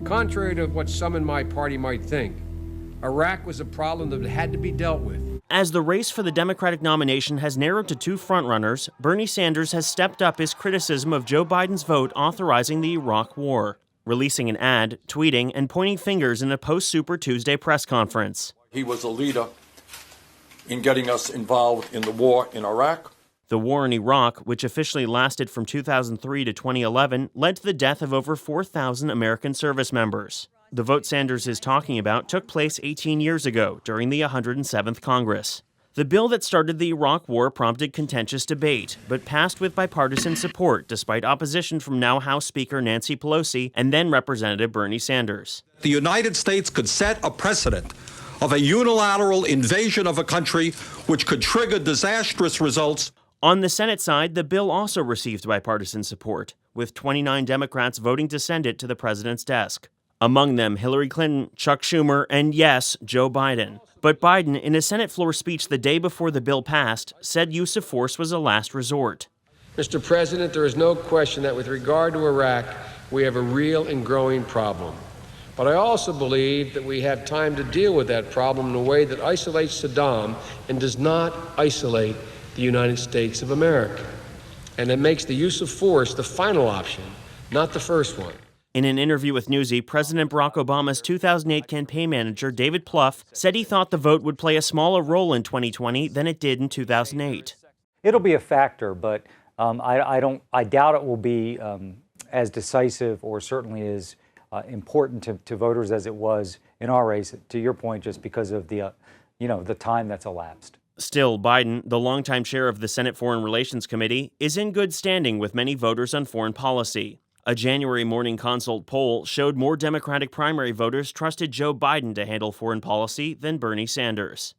Contrary to what some in my party might think, Iraq was a problem that had to be dealt with. As the race for the Democratic nomination has narrowed to two frontrunners, Bernie Sanders has stepped up his criticism of Joe Biden's vote authorizing the Iraq War, releasing an ad, tweeting, and pointing fingers in a post-Super Tuesday press conference. He was a leader in getting us involved in the war in Iraq. The war in Iraq, which officially lasted from 2003 to 2011, led to the death of over 4,000 American service members. The vote Sanders is talking about took place 18 years ago during the 107th Congress. The bill that started the Iraq War prompted contentious debate, but passed with bipartisan support despite opposition from now House Speaker Nancy Pelosi and then Representative Bernie Sanders. The United States could set a precedent of a unilateral invasion of a country which could trigger disastrous results. On the Senate side, the bill also received bipartisan support, with 29 Democrats voting to send it to the president's desk. Among them, Hillary Clinton, Chuck Schumer, and yes, Joe Biden. But Biden, in a Senate floor speech the day before the bill passed, said use of force was a last resort. Mr. President, there is no question that with regard to Iraq, we have a real and growing problem. But I also believe that we have time to deal with that problem in a way that isolates Saddam and does not isolate the United States of America. And it makes the use of force the final option, not the first one. In an interview with Newsy, President Barack Obama's 2008 campaign manager, David Plouffe, said he thought the vote would play a smaller role in 2020 than it did in 2008. It'll be a factor, but I doubt it will be as decisive or certainly as important to voters as it was in our race, to your point, just because of the time that's elapsed. Still, Biden, the longtime chair of the Senate Foreign Relations Committee, is in good standing with many voters on foreign policy. A January Morning Consult poll showed more Democratic primary voters trusted Joe Biden to handle foreign policy than Bernie Sanders.